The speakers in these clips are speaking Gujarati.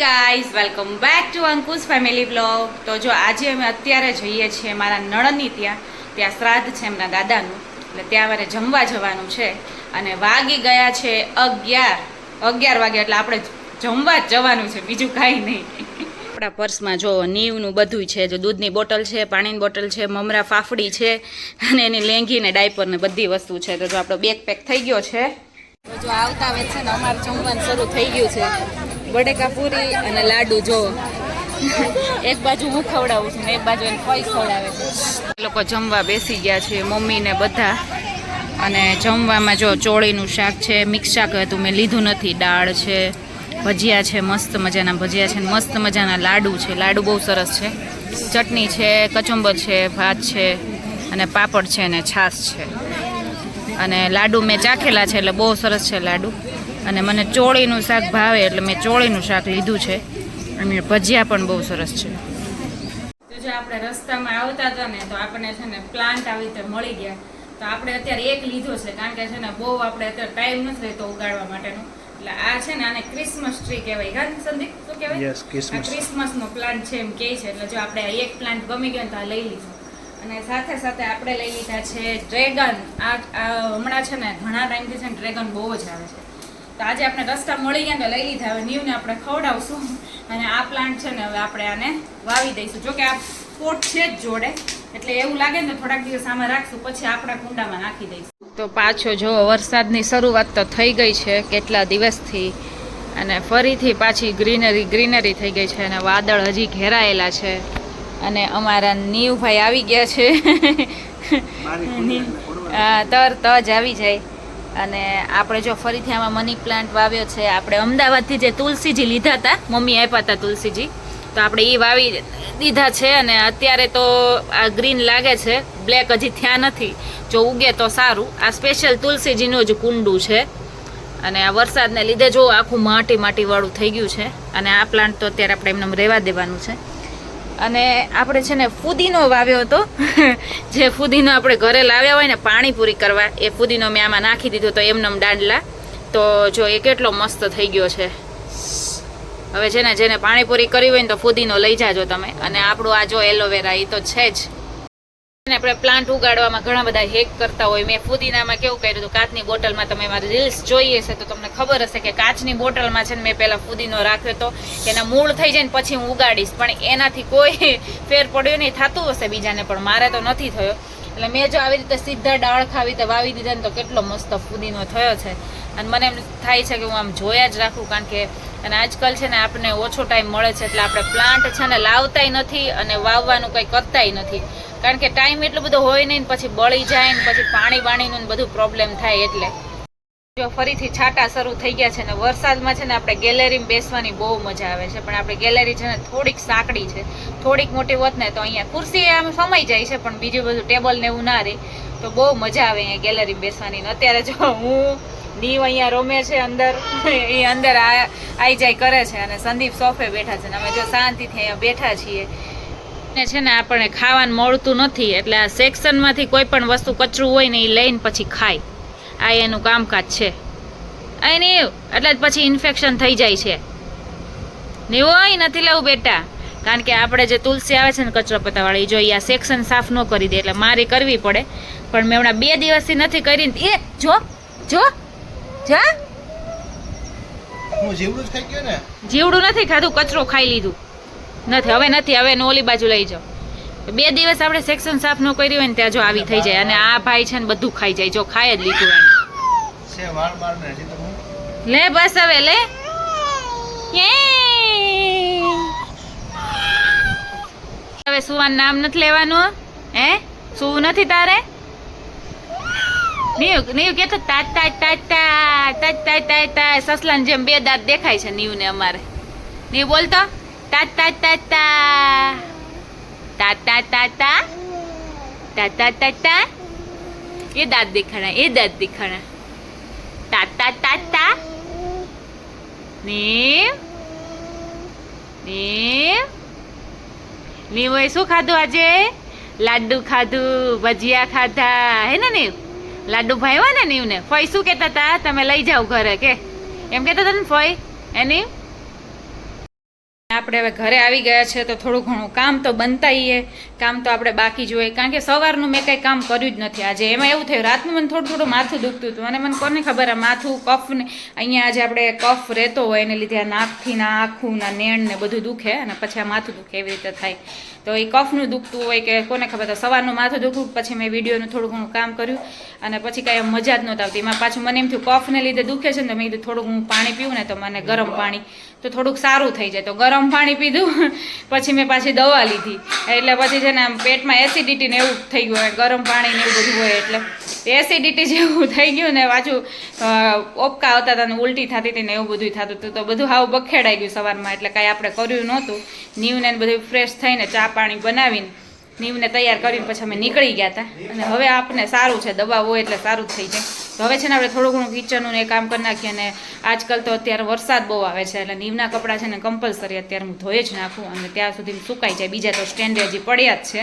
Guys welcome back to Ankush family blog. તો જો આજે અમે અત્યારે જઈએ છીએ મારા નણંદની ત્યાં શ્રાદ્ધ છે એમના દાદાનું, એટલે ત્યાં મારે જમવા જવાનું છે. અને વાગી ગયા છે 11 વાગે, એટલે આપણે જમવા જ જવાનું છે, બીજું કાંઈ નહીં. આપણા પર્સમાં જો નીવનું બધું છે, જો દૂધની બોટલ છે, પાણીની બોટલ છે, મમરા ફાફડી છે, અને એની લેંઘી ને ડાયપર ને બધી વસ્તુ છે. તો જો આપણો બેગ પેક થઈ ગયો છે. તો જો આવતા આવે છે ને અમારે જમવાનું શરૂ થઈ ગયું છે. બટેકા પૂરી અને લાડુ જો એક બાજુ હું ખવડાવું છું ને એક બાજુ એને ફઈ ખવડાવે છે. લોકો જમવા બેસી ગયા છે, મમ્મી ને બધા. અને જમવામાં જો ચોળીનું શાક છે, મિક્સ શાક હતું મેં લીધું નથી, દાળ છે, ભજીયા છે, મસ્ત મજાના ભજીયા છે, મસ્ત મજાના લાડુ છે, લાડુ બહુ સરસ છે, ચટણી છે, કચુંબર છે, ભાત છે અને પાપડ છે અને છાશ છે. અને લાડુ મેં ચાખેલા છે એટલે બહુ સરસ છે લાડુ. અને મને ચોળીનું શાક ભાવે એટલે મેં ચોળીનું શાક લીધું છે. અને ભજીયા પણ બહુ સરસ છે. તો જો આપણે રસ્તામાં આવતા હતા ને તો આપણને છે ને પ્લાન્ટ આવી રીતે મળી ગયા. તો આપણે અત્યારે એક લીધો છે, કારણ કે છે ને બહુ આપણે અત્યારે ટાઈમ નથી રહેતો ઉગાડવા માટેનો. એટલે આ છે ને આને ક્રિસમસ ટ્રી કહેવાય. હા સંદીપ, શું કહેવાય? આ ક્રિસમસનો પ્લાન્ટ છે એમ કહે છે. એટલે જો આપણે એક પ્લાન્ટ ગમી ગયો તો આ લઈ લીધો. અને સાથે સાથે આપણે લઈ લીધા છે ડ્રેગન. આ હમણાં છે ને ઘણા ટાઈમથી છે ને ડ્રેગન બહુ જ આવે છે. તો આજે આપણે રસ્તા મળી ગયા તો લઈ લીધા. હવે નીવને આપણે ખવડાવશું. અને આ પ્લાન્ટ છે ને હવે આપણે આને વાવી દઈશું. જોકે આ પોટ છે જ જોડે, એટલે એવું લાગે ને થોડાક દિવસ આમાં રાખશું, પછી આપણા કુંડામાં નાખી દઈશું. તો પાછો જો વરસાદની શરૂઆત તો થઈ ગઈ છે કેટલા દિવસથી, અને ફરીથી પાછી ગ્રીનરી થઈ ગઈ છે. અને વાદળ હજી ઘેરાયેલા છે. અને અમારા નીવભાઈ આવી ગયા છે. તરત જ આવી જાય. અને આપણે જો ફરીથી આમાં મની પ્લાન્ટ વાવ્યો છે. આપણે અમદાવાદથી જે તુલસીજી લીધા હતા, મમ્મી આપ્યા હતા તુલસીજી, તો આપણે એ વાવી દીધા છે. અને અત્યારે તો આ ગ્રીન લાગે છે, બ્લેક હજી થયા નથી. જો ઉગે તો સારું. આ સ્પેશિયલ તુલસીજીનું જ કુંડું છે. અને આ વરસાદને લીધે જો આખું માટીવાળું થઈ ગયું છે. અને આ પ્લાન્ટ તો અત્યારે આપણે એમને રહેવા દેવાનું છે. અને આપણે છે ને ફુદીનો વાવ્યો હતો. જે ફુદીનો આપણે ઘરે લાવ્યા હોય ને પાણીપુરી કરવા, એ ફુદીનો મેં આમાં નાખી દીધો તો એમનેમ દાંડલા. તો જો એ કેટલો મસ્ત થઈ ગયો છે. હવે છે ને જેને પાણીપુરી કરી હોય ને તો ફુદીનો લઈ જાજો તમે. અને આપણું આ જો એલોવેરા એ તો છે જ. આપણે પ્લાન્ટ ઉગાડવામાં ઘણા બધા હેક કરતા હોય. મેં ફુદીનામાં કેવું કર્યું હતું, કાચની બોટલમાં, તમે મારી રીલ્સ જોઈએ છે તો તમને ખબર હશે કે કાચની બોટલમાં છે ને મેં પહેલાં ફુદીનો રાખ્યો હતો. એના મૂળ થઈ જાય ને પછી હું ઉગાડીશ, પણ એનાથી કોઈ ફેર પડ્યો નહીં. થતું હશે બીજાને, પણ મારે તો નથી થયો. એટલે મેં જો આવી રીતે સીધા ડાળખા આવી રીતે વાવી દીધા ને તો કેટલો મસ્ત ફુદીનો થયો છે. અને મને એમ થાય છે કે હું આમ જોયા જ રાખું, કારણ કે અને આજકાલ છે ને આપણને ઓછો ટાઈમ મળે છે, એટલે આપણે પ્લાન્ટ છે ને લાવતાય નથી અને વાવવાનું કંઈ કરતાય નથી. કારણ કે ટાઈમ એટલો બધો હોય નહીં, પછી બળી જાય ને પછી પાણીનું બધું પ્રોબ્લેમ થાય. એટલે જો ફરીથી છાંટા શરૂ થઈ ગયા છે. ને વરસાદમાં છે ને આપણે ગેલેરીમાં બેસવાની બહુ મજા આવે છે, પણ આપણે ગેલેરી છે ને થોડીક સાંકડી છે. થોડીક મોટી હોત ને તો અહીંયા ખુરશી આમ સમાઈ જાય છે, પણ બીજું બધું ટેબલ ને એવું ના રહે તો બહુ મજા આવે અહીંયા ગેલેરીમાં બેસવાની. અત્યારે જો હું નીવ અહીંયા રમે છે અંદર, એ અંદર આવી જાય કરે છે. અને સંદીપ સોફે બેઠા છે. અમે જો શાંતિથી અહીંયા બેઠા છીએ. ને છે ને આપણને ખાવાનું મળતું નથી, એટલે આ સેક્શનમાંથી કોઈ પણ વસ્તુ કચરું હોય ને એ લઈને પછી ખાય. આ એનું કામકાજ છે. અહીં નહીં એટલે પછી ઇન્ફેક્શન થઈ જાય છે. નહીં હોય નથી લેવું બેટા, કારણ કે આપણે જે તુલસી આવે છે ને કચરો પતાવાળી, જો આ સેક્શન સાફ ન કરી દે એટલે મારે કરવી પડે. પણ મેં હમણાં 2 દિવસથી નથી કરી. એ જો જા, જીવડું નથી ખાધું, કચરો ખાઈ લીધું નથી. હવે ઓલી બાજુ લઈ જાઓ. 2 દિવસ આપણે સેક્શન સાફ ન કર્યું હોય ને ત્યાં જો આવી થઈ જાય. અને આ ભાઈ છે ને બધું ખાઈ જાય. જો ખાઈ જ લીધું લે, બસ હવે લે. હવે સુવાનું નામ નથી લેવાનું. હે સુવું નથી તારે? નીવ કેતો તા સસલાને જેમ 2 દાંત દેખાય છે નીવને અમારે. નીવ બોલતો એ દાંત દેખાણા. નીવ શું ખાધું આજે? લાડુ ખાધું, ભજીયા ખાધા, હે ને નીવ? લાડુ ભાવ્યા ને નીવ ને? ફઈ શું કેતા હતા? તમે લઈ જાઓ ઘરે કે એમ કેતા હતા ને ફઈ? એ નીવ આપણે હવે ઘરે આવી ગયા છે તો થોડું ઘણું કામ તો બનતાઈએ, કામ તો આપણે બાકી જોઈએ, કારણ કે સવારનું મેં કંઈ કામ કર્યું જ નથી આજે. એમાં એવું થયું રાતનું મને થોડું માથું દુખતું હતું અને મને કોને ખબર આ માથું કફ ને અહીંયા આજે આપણે કફ રહેતો હોય એને લીધે આ નાકથી ના આખું ના નેણ ને બધું દુખે અને પછી આ માથું દુખે એવી રીતે થાય. તો એ કફનું દુખતું હોય કે કોને ખબર. તો સવારનું માથું દુખતું પછી મેં વિડીયોનું થોડું ઘણું કામ કર્યું અને પછી કાંઈ મજા જ નહોતી આવતી. એમાં પાછું મને એમ થયું કફને લીધે દુખે છે ને તો મેં કીધું થોડુંક હું પાણી પીવું ને તો મને ગરમ પાણી તો થોડુંક સારું થઈ જાય. તો ગરમ પાણી પીધું પછી મેં પાછી દવા લીધી એટલે પછી છે ને આમ પેટમાં એસિડિટી ને એવું થઈ ગયું હોય, ગરમ પાણી ને એવું બધું હોય એટલે એસિડિટી જેવું થઈ ગયું ને પાછું ઓપકા આવતા હતા ને ઉલટી થતી હતી ને એવું બધું થતું હતું. તો બધું હાવ બખેડાઈ ગયું સવારમાં એટલે કાંઈ આપણે કર્યું નહોતું. નીવને બધું ફ્રેશ થઈને ચા પાણી બનાવીને નીવને તૈયાર કરીને પછી અમે નીકળી ગયા હતા અને હવે આપણને સારું છે, દવા હોય એટલે સારું જ થઈ જાય. તો હવે છે ને આપણે થોડું ઘણું કિચનનું એ કામ કરી નાખીએ અને આજકાલ તો અત્યારે વરસાદ બહુ આવે છે એટલે નીવના કપડાં છે ને કમ્પલસરી અત્યારે હું ધોઈ જ નાખું અને ત્યાં સુધી સુકાઈ જાય. બીજા તો સ્ટેન્ડે હજી પડ્યા જ છે.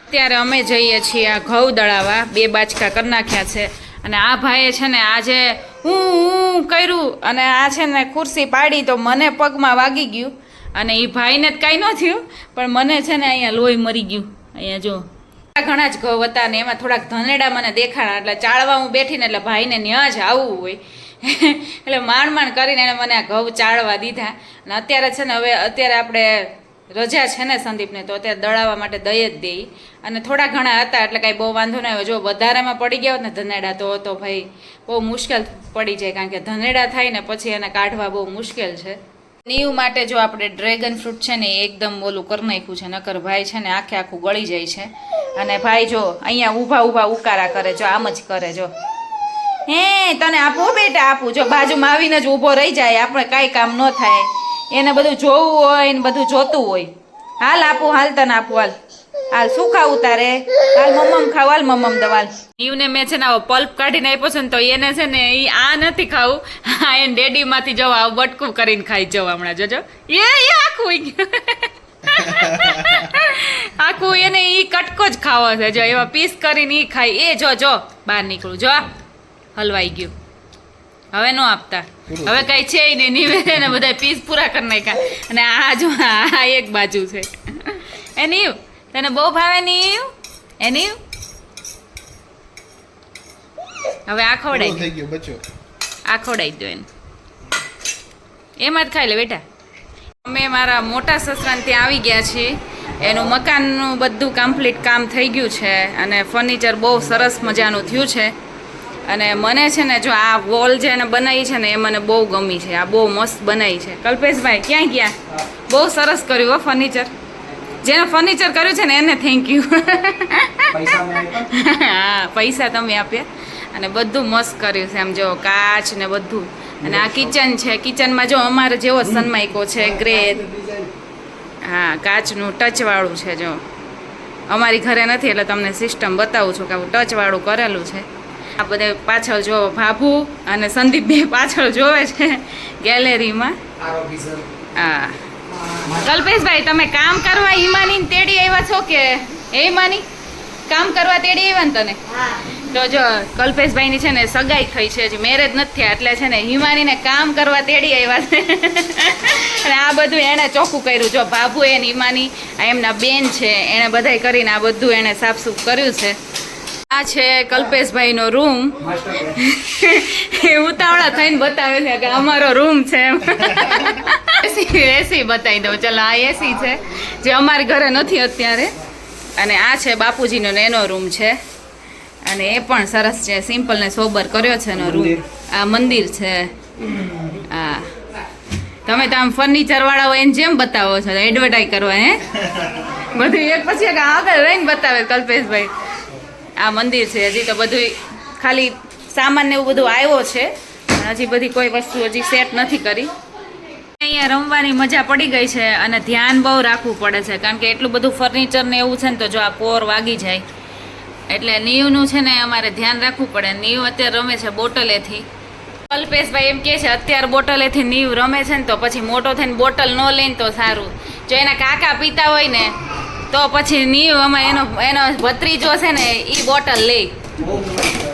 અત્યારે અમે જઈએ છીએ આ ઘઉં દળાવા, 2 બાચકા કરી નાખ્યા છે અને આ ભાઈએ છે ને આજે હું કર્યું અને આ છે ને ખુરશી પાડી તો મને પગમાં વાગી ગયું અને એ ભાઈને જ કાંઈ ન થયું પણ મને છે ને અહીંયા લોહી મરી ગયું. અહીંયા જો ઘણા જ ઘઉં હતા ને એમાં થોડાક ધનેડા મને દેખાણા એટલે ચાળવા હું બેઠીને એટલે ભાઈને ન્યા જ આવવું હોય એટલે માંડ કરીને એને મને આ ઘઉં ચાળવા દીધા. અને અત્યારે છે ને હવે અત્યારે આપણે રજા છે ને સંદીપને તો અત્યારે દળાવવા માટે દઈ જ દઈ અને થોડા ઘણા હતા એટલે કાંઈ બહુ વાંધો ન આવ્યો. જો વધારેમાં પડી ગયા હોત ને ધનેડા તો ભાઈ બહુ મુશ્કેલ પડી જાય કારણ કે ધનેડા થાય ને પછી એને કાઢવા બહુ મુશ્કેલ છે. નીવ માટે જો આપણે ડ્રેગન ફ્રૂટ છે ને એકદમ ઓલું કરી નાખ્યું છે, નકર ભાઈ છે ને આખું ગળી જાય છે. અને ભાઈ જો અહીંયા ઊભા ઉકારા કરે, જો આમ જ કરે. જો હે તને આપો બેટા આપું, જો બાજુમાં આવીને જ ઊભો રહી જાય, આપણે કાંઈ કામ ન થાય. એને બધું જોવું હોય ને બધું જોતું હોય. હાલ આપું, હાલ તને આપું, હાલ શું ખાવું તારે? હાલ મમ્મ ખાવ, હાલ મમ્મ દવાલ. નીવને મેં છે ને આવો પલ્પ કાઢીને આપ્યો છે ને તો એને છે ને એ આ નથી ખાવું, હા એને ડેડીમાંથી જવા આવું બટકું કરીને ખાઈ જવા હમણાં. જોજો એ આખું આખું એને ઈ કટકો જ ખાવો છે. જો એવા પીસ કરીને ઈ ખાય. એ જો બહાર નીકળું, જો હલવાઈ ગયું. હવે ન આપતા, હવે કઈ છે નહીં. નીવે ને બધા પીસ પૂરા કરી નાખ્યા અને આ જો આ એક બાજુ છે. એ નીવ તને બહુ ભાવે નીવ? એ નીવ હવે આ ખવડાવી દો એને, એમાં જ ખાઈ લે બેટા. અમે મારા મોટા સસરાને ત્યાં આવી ગયા છીએ. એનું મકાનનું બધું કમ્પ્લીટ કામ થઈ ગયું છે અને ફર્નિચર બહુ સરસ મજાનું થયું છે. અને મને છે ને જો આ વોલ જે એને બનાવી છે ને એ મને બહુ ગમી છે. આ બહુ મસ્ત બનાવી છે. કલ્પેશભાઈ ક્યાં ગયા? બહુ સરસ કર્યું હો ફર્નિચર. જેને ફર્નિચર કર્યું છે ને એને થેન્ક યુ. હા પૈસા તમે આપ્યા અને બધું મસ્ત કર્યું છે. આમ જો કાચ ને બધું. અને આ કિચન છે, કિચનમાં જો અમારે જેવો સનમાઇકો છે ગ્રે. હા કાચનું ટચવાળું છે. જો અમારી ઘરે નથી એટલે તમને સિસ્ટમ બતાવું છું કે આવું ટચવાળું કરેલું છે. આ બધે પાછળ જો ભાભુ અને સંદીપ બે પાછળ જોવે છે ગેલેરીમાં. હા કલ્પેશભાઈ તમે કામ કરવા હિમાની તેડી આવ્યા છો કે હિમાની કામ કરવા તેડી આવ્યા ને તને? તો જો કલ્પેશભાઈની છે ને સગાઈ થઈ છે, હજી મેરેજ નથી થયા એટલે છે ને હિમાનીને કામ કરવા તેડી આવ્યા છે. અને આ બધું એણે ચોખ્ખું કર્યું. જો ભાભુ એને હિમાની એમના બેન છે એણે બધાય કરીને આ બધું એણે સાફસૂફ કર્યું છે. આ છે કલ્પેશભાઈનો રૂમ. એ ઉતાવળા થઈને બતાવે છે કે અમારો રૂમ છે એમ. એસી બતાવી દઉં. ચાલો આ એસી છે જે અમારી ઘરે નથી અત્યારે. અને આ છે બાપુજીનો એનો રૂમ છે અને એ પણ સરસ છે, સિમ્પલ ને સોબર કર્યો છે એનો રૂમ. આ મંદિર છે. હા તમે તો આમ ફર્નિચર વાળા હોય એને જેમ બતાવો છો, એડવર્ટાઈઝ કરવા હે બધું એક પછી એક આગળ રહીને બતાવે કલ્પેશભાઈ. આ મંદિર છે. હજી તો બધું ખાલી સામાન ને એવું બધું આવ્યો છે પણ હજી બધી કોઈ વસ્તુ હજી સેટ નથી કરી. અહીંયા રમવાની મજા પડી ગઈ છે અને ધ્યાન બહુ રાખવું પડે છે કારણ કે એટલું બધું ફર્નિચર ને એવું છે ને તો જો આ કોર વાગી જાય એટલે નીવનું છે ને અમારે ધ્યાન રાખવું પડે. નીવ અત્યારે રમે છે બોટલેથી. કલ્પેશભાઈ એમ કહે છે અત્યારે બોટલેથી નીવ રમે છે ને તો પછી મોટો થઈને બોટલ ન લઈને તો સારું. જો એના કાકા પીતા હોય ને તો પછી નીવ અમે એનો ભત્રીજો છે ને એ બોટલ લે.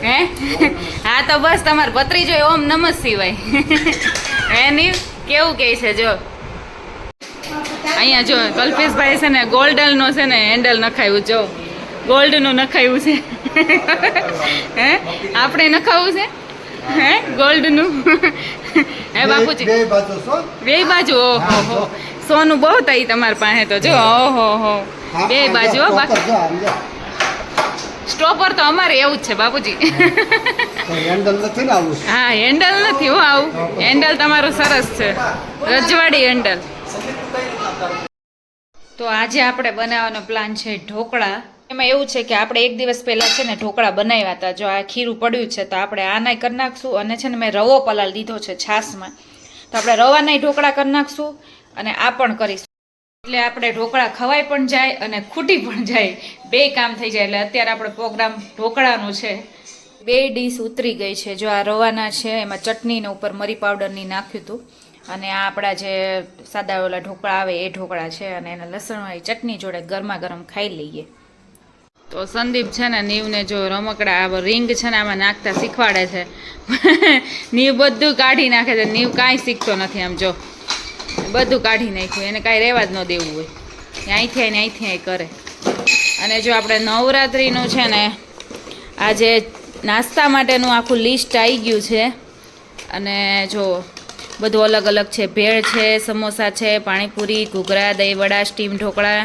હે હા તો બસ તમારે ભત્રીજો ઓમ નમઃ શિવાય. હે નીવ કેવું કહે છે? જો અહીંયા જો કલ્પેશભાઈ છે ને ગોલ્ડનનો છે ને હેન્ડલ નખાયું જો ગોલ્ડનું નખાયું છે હે આપણે નખાવું છે હે ગોલ્ડનું હે બાપુજી બે બાજુ ઓહો સોનું બહુ થઈ તમારી પાસે તો જો ઓહો હો બે બાજુ હો બાકી સ્ટોપર તો અમારે એવું જ છે બાપુજી હા હેન્ડલ નથી હો આવું હેન્ડલ તમારું સરસ છે રજવાડી હેન્ડલ તો આજે આપણે બનાવવાનો પ્લાન છે ઢોકળા એમાં એવું છે કે આપણે એક દિવસ પહેલા છે ને ઢોકળા બનાવ્યા હતા જો આ ખીરું પડ્યું છે તો આપણે આનાય કરી નાખશું અને છે ને મેં રવો પલાળ દીધો છે છાશમાં તો આપણે રવાનાય ઢોકળા કરી નાખશું અને આ પણ કરીશું એટલે આપણે ઢોકળા ખવાય પણ જાય અને ખૂટી પણ જાય બે કામ થઈ જાય એટલે અત્યારે આપણે પ્રોગ્રામ ઢોકળાનો છે બે ડીશ ઉતરી ગઈ છે જો આ રવાના છે એમાં ચટણીને ઉપર મરી પાવડરની નાખ્યું હતું અને આ આપણા જે સાદા ઓલા ઢોકળા આવે એ ઢોકળા છે અને એના લસણવાળી ચટણી જોડે ગરમા ગરમ ખાઈ લઈએ તો સંદીપ છે ને નીવને જો રમકડા રિંગ છે ને આમાં નાખતા શીખવાડે છે નીવ બધું કાઢી નાખે છે નીવ કાંઈ શીખતો નથી આમ જો બધું કાઢી નાખ્યું એને કાંઈ રહેવા જ ન દેવું હોય અહીંથી આવીને અહીંથી અહીં કરે અને જો આપણે નવરાત્રિનું છે ને આજે નાસ્તા માટેનું આખું લિસ્ટ આવી ગયું છે અને જો બધું અલગ અલગ છે ભેળ છે સમોસા છે પાણીપુરી ઘૂઘરા દહીંવડા સ્ટીમ ઢોકળા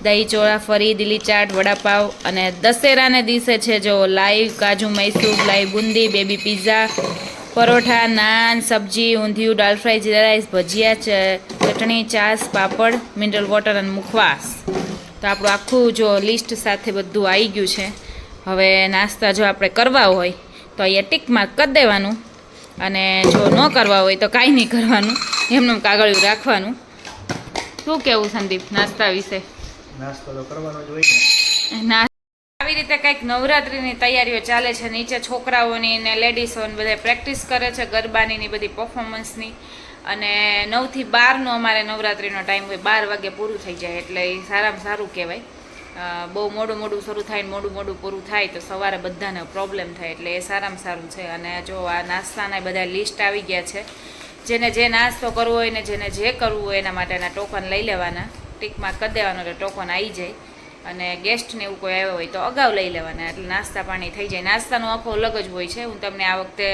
દહીં ચોળા ફરી દિલ્હી ચાટ વડાપાવ અને દશેરાને દિવસે છે જો લાઈવ કાજુ Mysore live boondi baby pizza paratha naan સબ્જી ઊંધિયું દાલ ફ્રાય જીરા રાઈસ ભજીયા ચટણી છાશ પાપડ મિનરલ વોટર અને મુખવાસ તો આપણું આખું જો લિસ્ટ સાથે બધું આવી ગયું છે હવે નાસ્તા જો આપણે કરવા હોય તો અહીંયા ટીક માર્ક કરી દેવાનું અને જો ન કરવા હોય તો કાંઈ નહીં કરવાનું એમનું કાગળિયું રાખવાનું શું કેવું સંદીપ નાસ્તા વિશે નાસ્તો તો કરવાનો જ હોય ને આવી રીતે કંઈક નવરાત્રિની તૈયારીઓ ચાલે છે નીચે છોકરાઓની ને લેડીઝોની બધા પ્રેક્ટિસ કરે છે ગરબાની ને બધી પરફોર્મન્સની અને 9 થી 12નો અમારે નવરાત્રિનો ટાઈમ હોય 12 વાગે પૂરું થઈ જાય એટલે એ સારામાં સારું કહેવાય બહુ મોડું શરૂ થાય ને મોડું પૂરું થાય તો સવારે બધાને પ્રોબ્લેમ થાય એટલે એ સારામાં સારું છે અને જો આ નાસ્તાના બધા લિસ્ટ આવી ગયા છે જેને જે નાસ્તો કરવો હોય ને જેને જે કરવું હોય એના માટેના ટોકન લઈ લેવાના ટીકમાં કરી દેવાનો એટલે ટોકન આવી જાય અને ગેસ્ટને એવું કોઈ આવ્યો હોય તો અગાઉ લઈ લેવાના એટલે નાસ્તા પાણી થઈ જાય નાસ્તાનો આખો અલગ જ હોય છે હું તમને આ વખતે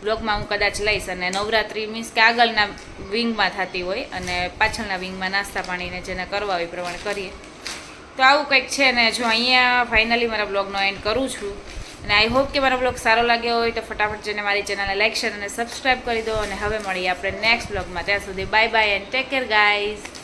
બ્લોગમાં હું કદાચ લઈશ અને નવરાત્રિ મીન્સ કે આગળના વિંગમાં થતી હોય અને પાછળના વિંગમાં નાસ્તા પાણીને જેને કરવા હોય એ પ્રમાણે કરીએ તો આવું કંઈક છે ને જો અહીંયા ફાઇનલી મારા બ્લોગનો એન્ડ કરું છું અને આઈ હોપ કે મારો બ્લોગ સારો લાગ્યો હોય તો ફટાફટ જઈને મારી ચેનલને લાઈક શેર અને સબસ્ક્રાઈબ કરી દો અને હવે મળીએ આપણે નેક્સ્ટ બ્લોગમાં ત્યાં સુધી bye bye and take care guys